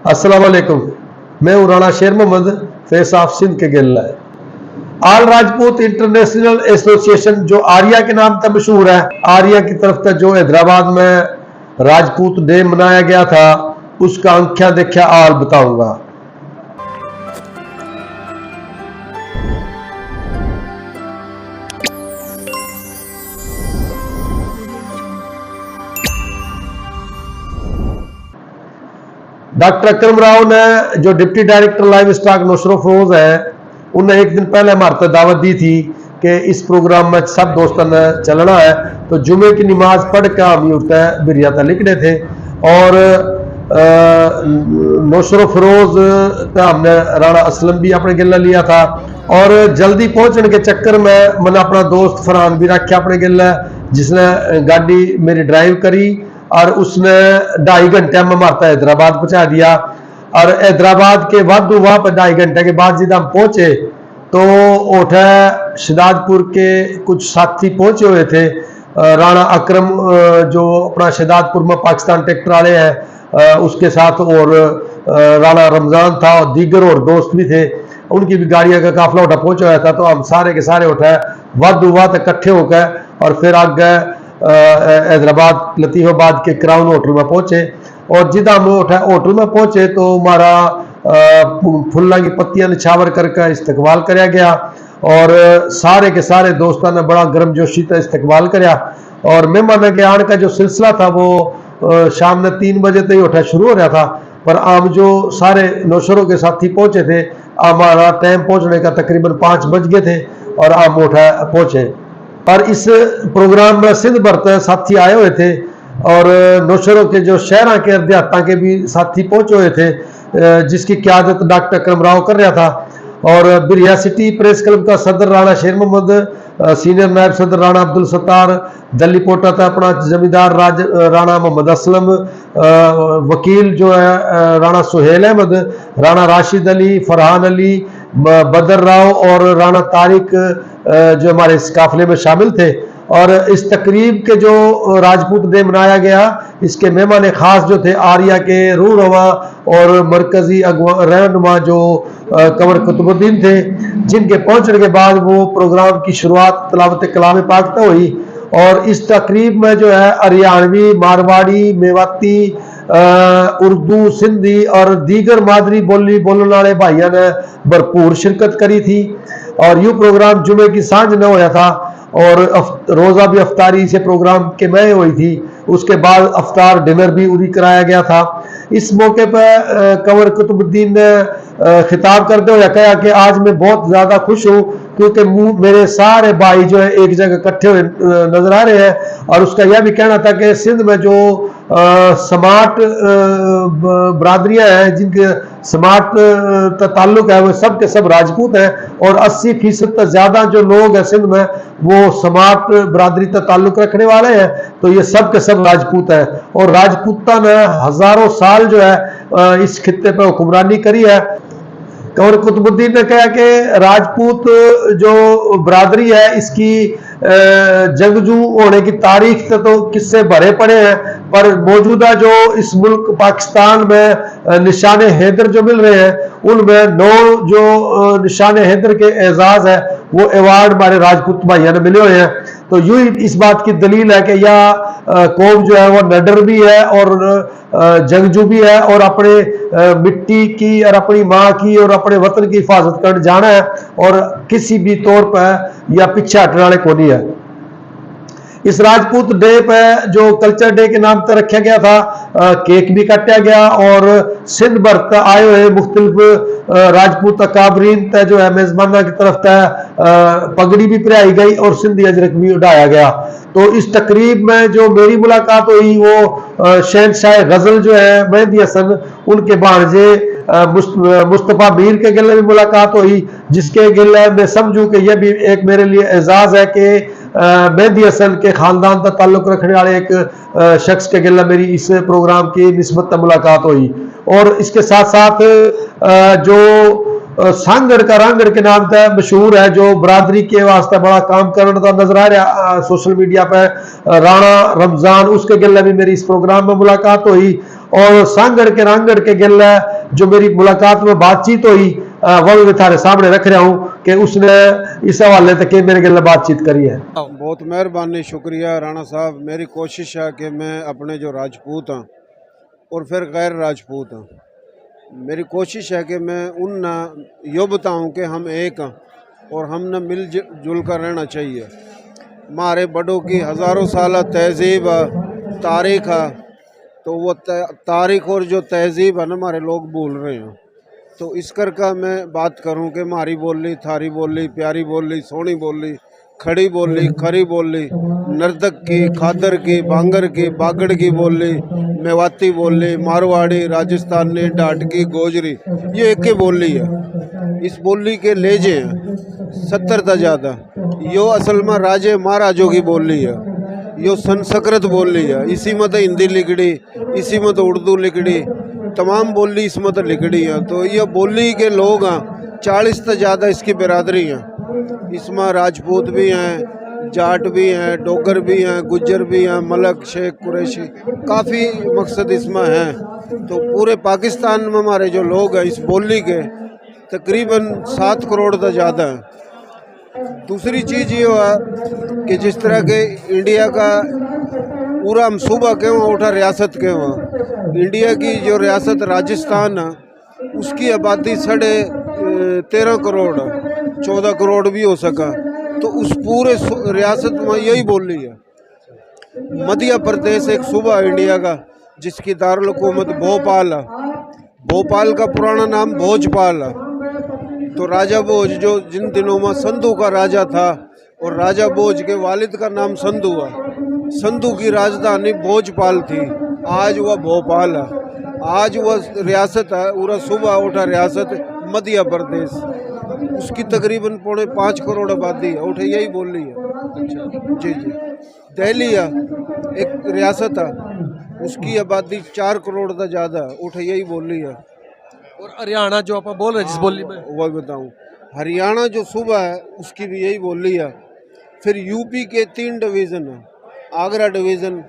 अस्सलाम वालेकुम। मैं हूं राणा शेर मोहम्मद, फेस ऑफ सिंध के गिल है। आल राजपूत इंटरनेशनल एसोसिएशन जो आर्या के नाम से मशहूर है, आर्या की तरफ से जो हैदराबाद में राजपूत डे मनाया गया था, उसका अंख्या देखा आल बताऊंगा। डॉक्टर अकरम राव ने जो deputy director livestock Naushahro Feroze है, उन्हें एक दिन पहले हमारे दावत दी थी कि इस प्रोग्राम में सब दोस्तों ने चलना है। तो जुमे की नमाज पढ़ के हम उठते बिरिया तक लिखने थे और नौशरो फरोज हमने राणा असलम भी अपने गिला लिया था और जल्दी पहुंचने के चक्कर में मैंने अपना दोस्त फरहान भी रखा अपने गिला, जिसने गाड़ी मेरी ड्राइव करी और उसने 2.5 घंटे में हमारा हैदराबाद पहुंचा दिया। और हैदराबाद के बाद वहां पर 2.5 घंटे के बाद जब हम पहुंचे तो उठे शहजादपुर के कुछ साथी पहुंचे हुए थे। राणा अकरम जो अपना शहजादपुर में पाकिस्तान ट्रैक्टर वाले हैं, उसके साथ और राणा रमजान था और दीगर और दोस्त भी थे, उनकी भी गाड़ियों का काफिला उठा पहुंचा हुआ था। तो हम सारे के सारे उठे वाद इकट्ठे होकर और फिर आगे हैदराबाद लतीफाबाद के क्राउन होटल में पहुंचे। और जिदा हम होटल में पहुंचे तो हमारा फुल्ला की पत्तियां निछावर करके इस्तकबाल कराया गया और सारे के सारे दोस्तों ने बड़ा गर्मजोशी से इस्तकबाल कराया। और मेहमान के आने का जो सिलसिला था वो शाम ने 3 बजे तक उठा शुरू हो रहा था, पर हम जो सारे नौशरों के साथी पहुंचे थे, हमारा टाइम पहुंचने का तकरीबन 5 बज गए थे और हम उठा पहुंचे। और इस प्रोग्राम में सिंध भर साथी आए हुए थे और नौशरों के जो शहर के देहाता के भी साथी पहुंचे हुए थे, जिसकी क़यादत डॉक्टर अकरम राव कर रहा था। और बिरिया सिटी प्रेस क्लब का सदर राणा शेर मोहम्मद, सीनियर नायब सदर राणा अब्दुल सत्तार, दिल्ली पोटा था अपना जमींदार राणा मोहम्मद असलम, वकील जो है राणा सुहेल अहमद, राणा राशिद अली, फरहान अली, बदर राव और राणा तारिक जो हमारे इस काफिले में शामिल थे। और इस तकरीब के जो राजपूत डे मनाया गया, इसके मेहमान खास जो थे आर्या के रूहनुमा और मरकजी रहनुमा जो कंवर कुतुबुद्दीन थे, जिनके पहुंचने के बाद वो प्रोग्राम की शुरुआत तिलावत कलाम पाक से हुई। और इस तकरीब में जो है हरियाणवी, मारवाड़ी, मेवाती, उर्दू, सिंधी और दीगर मादरी बोली बोलने वाले भाइयों ने भरपूर शिरकत करी थी। और यूं प्रोग्राम जुमे की सांझ में होया था और रोज़ा भी अफ्तारी से प्रोग्राम के में हुई थी। उसके बाद अफ्तार डिनर भी उरी कराया गया था। इस मौके पर कंवर कुतुबुद्दीन ने खिताब करते हुए कहा कि आज मैं बहुत ज़्यादा खुश हूँ क्योंकि मेरे सारे भाई जो है एक जगह इकट्ठे हुए नजर आ रहे हैं। और उसका यह भी कहना था कि सिंध में जो स्मार्ट बरादरियां हैं, जिनके स्मार्ट ताल्लुक है, वो सब के सब राजपूत हैं और 80% से ज्यादा जो लोग हैं सिंध में वो स्मार्ट बरादरी से ताल्लुक रखने वाले हैं। तो ये सब के सब राजपूत हैं और राजपूता ने हजारों साल जो है इस खित्ते पर हुक्मरानी करी है। कंवर कुतुबुद्दीन ने कहा कि राजपूत जो बरादरी है, इसकी जंगजू होने की तारीख से तो किस्से भरे पड़े हैं, पर मौजूदा जो इस मुल्क पाकिस्तान में निशान हैदर जो मिल रहे हैं, उनमें 9 जो निशान हैदर के एजाज है वो अवार्ड हमारे राजपूत भाइयों ने मिले हुए हैं। तो यूं ही इस बात की दलील है कि यह कौम जो है वो नडर भी है और जंगजू भी है और अपने मिट्टी की और अपनी माँ की और अपने वतन की हिफाजत कर जाना है और किसी भी तौर पर या पीछे हटने वाले को नहीं है। इस राजपूत डे पे जो कल्चर डे के नाम पर रखा गया था, केक भी काटा गया और सिंध भर तक आए हुए मुख्तलिफ राजपूत अकाबरीन तय जो है मेजबाना की तरफ तय पगड़ी भी पहनाई गई और सिंधी अजरक भी उड़ाया गया। तो इस तकरीब में जो मेरी मुलाकात हुई वो शहनशाह गजल जो है मेहदी हसन, उनके भांजे मुस्तफा मीर के गिले में मुलाकात हुई, जिसके गिले मैं समझूं कि यह भी एक मेरे लिए एजाज है कि मेहदी हसन के खानदान का ताल्लुक रखने वाले एक शख्स के गिला मेरी इस प्रोग्राम की निस्बत मुलाकात हुई। और इसके साथ साथ जो सांगड़ का रांगड़ के नाम से मशहूर है, जो बरादरी के वास्ते बड़ा काम करने का नजर आ रहा सोशल मीडिया पर, राणा रमजान, उसके गिले भी मेरी इस प्रोग्राम में मुलाकात हुई। और सांगड़ के रांगड़ के गिले जो मेरी मुलाकात में बातचीत हुई वह भी मैं थारे सामने रख रहा हूँ कि उसने इस हवाले तक मेरे गल बातचीत करी है। बहुत मेहरबानी, शुक्रिया राणा साहब। मेरी कोशिश है कि मैं अपने जो राजपूत हैं और फिर गैर राजपूत हैं, मेरी कोशिश है कि मैं उन यो बताऊँ कि हम एक हैं और हम न मिल जुल कर रहना चाहिए। हमारे बड़ों की हज़ारों साल तहजीब तारीख है, तो वो तारीख और जो तहजीब है ना हमारे लोग भूल रहे हैं। तो इस करके मैं बात करूं कि हमारी बोली, थारी बोली, प्यारी बोली, सोहनी बोली, खड़ी बोली, खरी बोली, नर्तक की, खादर की, बांगर की, बागड़ की बोली, मेवाती बोली, मारवाड़ी, राजस्थानी, डाटकी, गोजरी, ये एक ही बोली है। इस बोली के लहजे हैं 70 था ज़्यादा। यो असल में राजे महाराजों की बोली है। यो संस्कृत बोली है, इसी में तो हिंदी लिखड़ी, इसी में तो उर्दू लिखड़ी, तमाम बोली इसमें तो लिखड़ी है। तो ये बोली के लोग हैं 40 से ज़्यादा इसकी बिरादरी हैं। इसमें राजपूत भी हैं, जाट भी हैं, डोगर भी हैं, गुज्जर भी हैं, मलक, शेख, कुरैशी, काफ़ी मकसद इसमें हैं। तो पूरे पाकिस्तान में हमारे जो लोग हैं इस बोली के तकरीबन 7 करोड़ से ज़्यादा हैं। दूसरी चीज़ ये है कि जिस तरह के इंडिया का पूरा हम सूबा के वहाँ उठा रियासत के वहाँ, इंडिया की जो रियासत राजस्थान है उसकी आबादी 13.5 करोड़, 14 करोड़ भी हो सका। तो उस पूरे रियासत में यही बोली है। मध्य प्रदेश एक सूबा है इंडिया का जिसकी दारुल हुकूमत भोपाल है। भोपाल का पुराना नाम भोजपाल है। तो राजा भोज जो जिन दिनों में संधू का राजा था और राजा भोज के वालिद का नाम संधू है, संधू की राजधानी भोजपाल थी, आज वह भोपाल है। आज वह रियासत है, पूरा सूबा उठा रियासत मध्य प्रदेश, उसकी तकरीबन 5.25 करोड़ आबादी है, उठे यही बोली है। जी जी। दिल्ली है एक रियासत है, उसकी आबादी 4 करोड़ से ज़्यादा है, उठे यही बोली है। और हरियाणा जो आप बोल रहे हैं जिस बोली में, वही बताऊं, हरियाणा जो सूबा है उसकी भी यही बोली है। फिर यूपी के 3 डिवीज़न है, Agra division,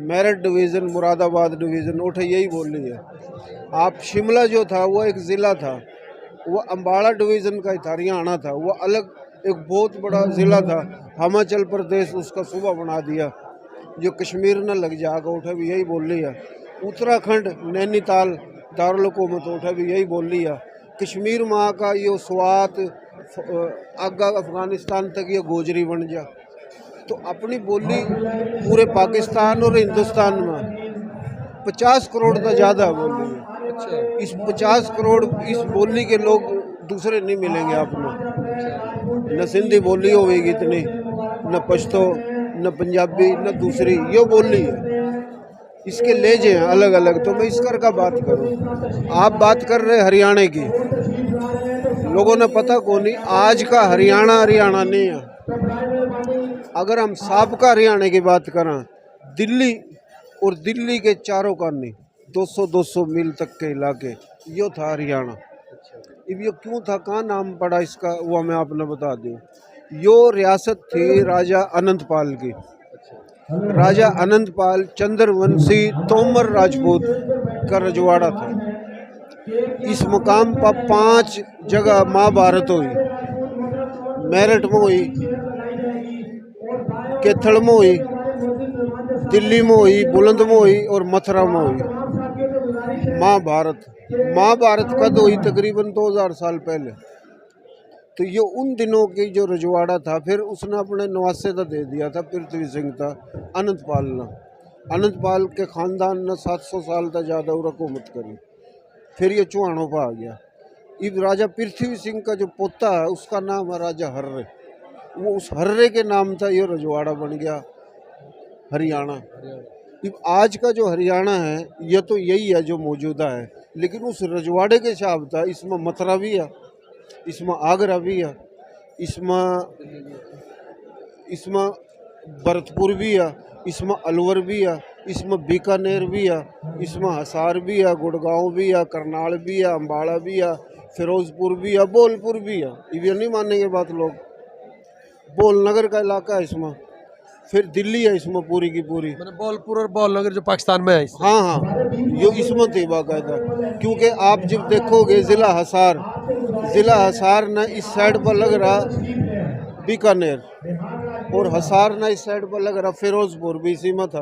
Meerut division, Moradabad division, उठे यही बोली है। आप शिमला जो था वो एक ज़िला था, वो अम्बाड़ा डिवीज़न का ही था, हरियाणा था, वो अलग एक बहुत बड़ा ज़िला था। हिमाचल प्रदेश उसका सूबा बना दिया, जो कश्मीर न लग जाएगा, उठे भी यही बोली है। उत्तराखंड, नैनीताल, दारुल हुकूमत, उठे भी यही बोली है। कश्मीर माँ का ये स्वात आगा अफगानिस्तान तक ये गोजरी बन जा। तो अपनी बोली पूरे पाकिस्तान और हिंदुस्तान में 50 करोड़ से ज़्यादा बोली है। इस 50 करोड़ इस बोली के लोग दूसरे नहीं मिलेंगे आपको। न सिंधी बोली होगी इतनी, न पश्तो, न पंजाबी, न दूसरी, ये बोली है। इसके लहजे हैं अलग अलग। तो मैं इस कर का बात करूं, आप बात कर रहे हरियाणा की, लोगों ने पता को नहीं, आज का हरियाणा हरियाणा नहीं है। अगर हम साबका हरियाणा की बात करें, दिल्ली और दिल्ली के चारों कानी 200-200 मील तक के इलाके, यो था हरियाणा। अब ये क्यों था, कहाँ नाम पड़ा इसका, वो मैं आपने बता दूँ। यो रियासत थी राजा अनंतपाल की। राजा अनंतपाल चंद्रवंशी तोमर राजपूत का रजवाड़ा था। इस मुकाम पर 5 जगह महाभारत हुई। मेरठ में हुई, कैथल में हुई, दिल्ली में हुई, बुलंद में हुई और मथुरा में हुई। महाभारत कद हुई तकरीबन 2000 साल पहले। तो ये उन दिनों की जो रजवाड़ा था, फिर उसने अपने नवासे का दे दिया था, पृथ्वी सिंह था, अनंतपाल ने। अनंतपाल के ख़ानदान ने 700 साल तक ज़्यादा हुकूमत करी। फिर ये चौहानों पर आ गया। इब राजा पृथ्वी सिंह का जो पोता है उसका नाम है राजा हर्रे। वो उस हर्रे के नाम था ये रजवाड़ा बन गया हरियाणा। इब आज का जो हरियाणा है ये तो यही है जो मौजूदा है, लेकिन उस रजवाड़े के हिसाब था। इसमें मथुरा भी है, इसमें आगरा भी है, इसमें भरतपुर भी है, इसमें अलवर भी है, इसमें बीकानेर भी है, इसमें हिसार भी है, गुड़गांव भी है, करनाल भी है, अम्बाड़ा भी है, फिरोजपुर भी है, बोलपुर भी है। ये नहीं मानेंगे बात लोग, बोल नगर का इलाका है इसमें। फिर दिल्ली है इसमें पूरी की पूरी। मतलब बॉलपुर और बॉलनगर जो पाकिस्तान में है इससे। हाँ हाँ, ये इसमें थी बाकायदा। क्योंकि आप जब देखोगे ज़िला हिसार ना इस साइड पर लग रहा बीकानेर, और हिसार ना इस साइड पर लग रहा फिरोजपुर, भी इसी में था।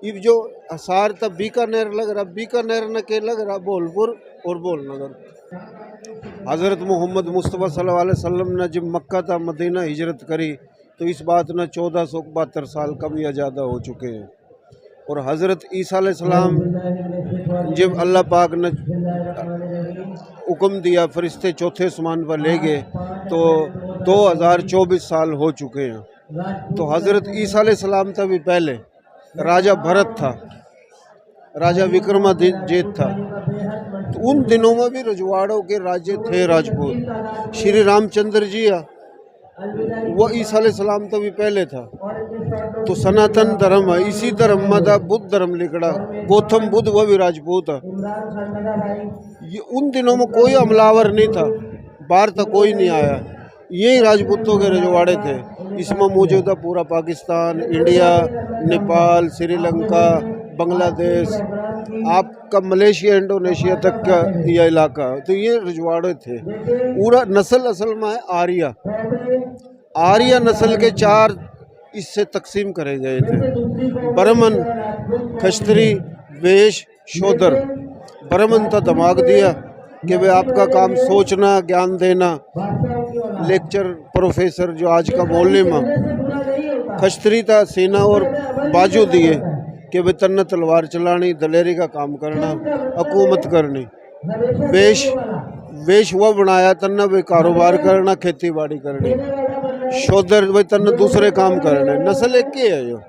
अब जो हिसार था बीकानेर लग रहा, बीकानेर न के लग रहा बोलपुर और बोलनगर। हज़रत मोहम्मद मुस्तफ़ा सल्लल्लाहु अलैहि वसल्लम ने जब मक्का था मदीना हिजरत करी तो इस बात में 1472 साल कम या ज़्यादा हो चुके हैं। और हज़रत ईसा अलैहिस्सलाम जब अल्लाह पाक ने हुक्म दिया फरिश्ते चौथे आसमान पर ले गए तो 2024 साल हो चुके हैं। तो हज़रत ईसा अलैहिस्सलाम था भी पहले राजा भरत था, राजा विक्रमादित्य था। तो उन दिनों में भी रजवाड़ों के राज्य थे राजपूत। श्री रामचंद्र जी वो ईसा अलैहिस्सलाम तो भी पहले था। तो सनातन धर्म है, इसी धर्म में था बुद्ध धर्म लिखड़ा, गौतम बुद्ध वो भी राजपूत है। ये उन दिनों में कोई हमलावर नहीं था, बाहर तक कोई नहीं आया, यही राजपूतों के रजवाड़े थे। इसमें मौजूदा पूरा पाकिस्तान, इंडिया, नेपाल, श्रीलंका, बांग्लादेश, आपका मलेशिया, इंडोनेशिया तक का यह इलाका, तो ये रजवाड़े थे। पूरा नस्ल असल में है आर्या। आर्या नस्ल के 4 इससे तकसीम करे गए थे: ब्राह्मण, क्षत्रिय, वैश्य, शूद्र। ब्राह्मण था दिमाग दिया कि भाई आपका काम सोचना, ज्ञान देना, लेक्चर प्रोफेसर जो आज का बोलने में। क्षत्रिय था सीना और बाजू दिए कि भाई तन्ना तलवार चलानी, दलेरी का काम करना, हुकूमत करनी। वैश्य वह बनाया तन्ना भाई कारोबार करना, खेती बाड़ी करनी। शूद्र भाई तन्ना दूसरे काम करने। नस्ल एक ही है, यो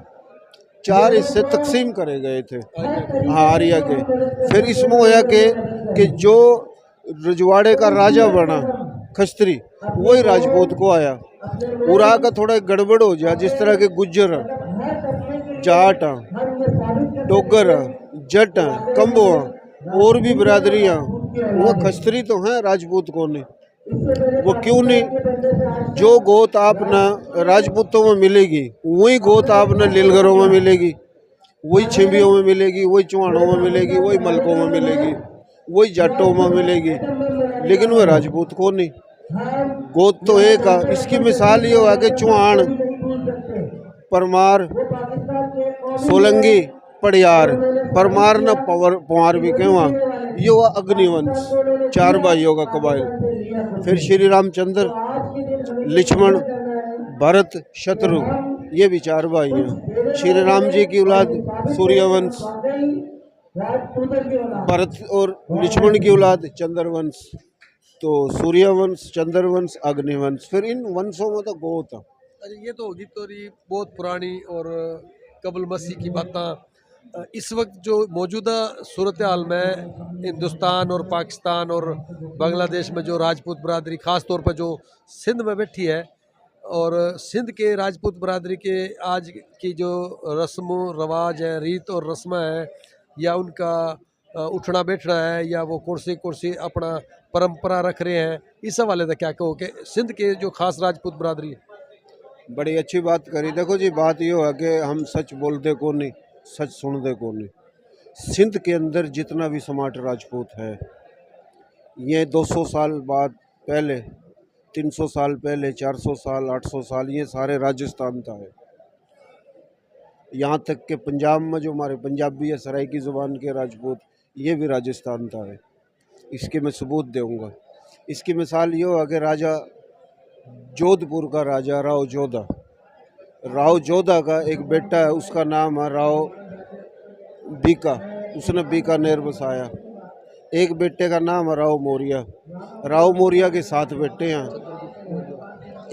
4 इससे तकसीम करे गए थे हाँ आर्या के। फिर इसमें होया कि जो रजवाड़े का राजा बना खस्त्री, वही राजपूत को आया। पूरा का थोड़ा गड़बड़ हो जाए, जिस तरह के गुज्जर, जाट, डोगर, जट, कंबो और भी बिरादरियाँ, वो खस्त्री तो हैं, राजपूत को नहीं। वो क्यों नहीं? जो गोत आपना राजपूतों में मिलेगी वही गोत आपने लीलगरों में मिलेगी, वही छिंबियों में मिलेगी, वही चौहानों में मिलेगी, वही मलकों में मिलेगी, वही जाटों में मिलेगी, लेकिन वह राजपूत को नहीं। गोत तो एक है। इसकी मिसाल ये हुआ कि चौहान, परमार, सोलंगी, पड़ियार, परमार न पवार भी कहवा, ये हुआ अग्निवंश, 4 भाइयों का कबाइल। फिर श्री रामचंद्र, लक्ष्मण, भरत, शत्रु, ये भी 4 भाई हैं। श्री राम जी की औलाद सूर्यवंश, भरत और लक्ष्मण की औलाद चंद्रवंश। तो सूर्यवंश, चंद्रवंश, अग्निवंश। फिर इन वंशों में तो गोत है। अरे ये तो होगी तो बहुत पुरानी और कबल मसीह की बातें। इस वक्त जो मौजूदा सूरत हाल में हिंदुस्तान और पाकिस्तान और बांग्लादेश में जो राजपूत बरादरी ख़ास तौर पर जो सिंध में बैठी है, और सिंध के राजपूत बरादरी के आज की जो रस्म रवाज है, रीत और रस्में हैं, या उनका उठना बैठना है, या वो कुर्सी अपना परंपरा रख रहे हैं, इस हवाले से क्या कहो कि सिंध के जो खास राजपूत बरादरी है? बड़ी अच्छी बात करी। देखो जी, बात ये है कि हम सच बोलते को नहीं, सच सुनते को नहीं। सिंध के अंदर जितना भी समाट राजपूत है, ये 200 साल बाद पहले, 300 साल पहले, 400 साल, 800 साल, ये सारे राजस्थान का है। यहाँ तक कि पंजाब में जो हमारे पंजाबी है, सराइकी ज़ुबान के राजपूत, ये भी राजस्थान का है। इसके मैं सबूत दूँगा। इसकी मिसाल ये है कि राजा जोधपुर का राजा राव जोधा का एक बेटा है, उसका नाम है राव बीका, उसने बीकानेर बसाया। एक बेटे का नाम है राव मौर्य के 7 बेटे हैं।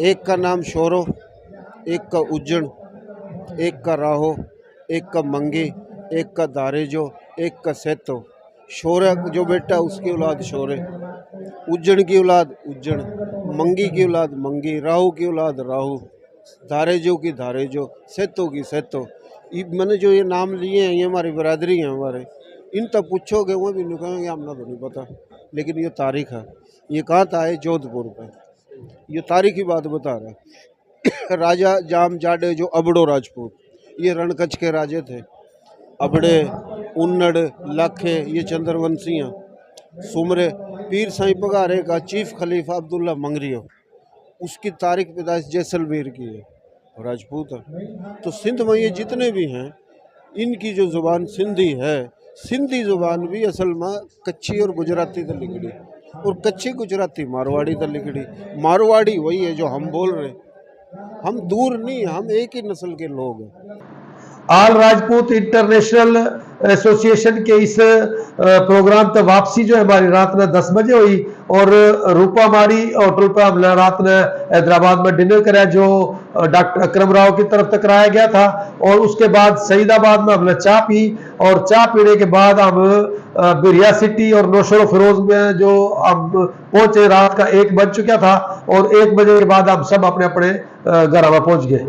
एक का नाम शोरो, एक का उज्जैन, एक का राहो, एक का मंगी, एक का दारेजो, एक का सेतो। शोरे जो बेटा उसकी औलाद शोरे, उज्जैन की औलाद उज्जैन, मंगी की औलाद मंगी, राहु की औलाद राहु, धारेजो की धारेजो, सेतो की सेतो। मैंने जो ये नाम लिए हैं, ये हमारी बरादरी हैं हमारे। इन तक पूछोगे वो भी नहीं कहेंगे हमने तो नहीं पता, लेकिन ये तारीख है। ये कहाँ था है? जोधपुर पे। ये तारीखी बात बता रहा है। राजा जाम जाडे जो अबड़ो राजपूत, ये रणकच्छ के राजे थे। अबड़े, उन्नड़, लाखे ये चंद्रवंशियाँ। सुमरे पीर साईं पगारे का चीफ खलीफा अब्दुल्ला मंगरियो, उसकी तारीख पैदाइश जैसलमेर की है, राजपूत है। तो सिंध में ये जितने भी हैं, इनकी जो ज़ुबान सिंधी है, सिंधी ज़ुबान भी असल में कच्ची और गुजराती तो लिखड़ी, और कच्ची गुजराती मारवाड़ी तो लिखड़ी। मारवाड़ी वही है जो हम बोल रहे, हम दूर नहीं, हम एक ही नस्ल के लोग हैं। आल राजपूत इंटरनेशनल एसोसिएशन के इस प्रोग्राम तक वापसी जो है हमारी रात में 10 बजे हुई, और रूपा मारी होटल पर हमने रात में हैदराबाद में डिनर कराया जो डॉक्टर अकरम राव की तरफ तक कराया गया था। और उसके बाद सईदाबाद में हमने चाय पी, और चाय पीने के बाद हम बिरिया सिटी और नौशरो फिरोज में जो हम पहुंचे, रात का 1 बज चुका था, और 1 बजे के बाद हम सब अपने अपने घर में पहुंच गए।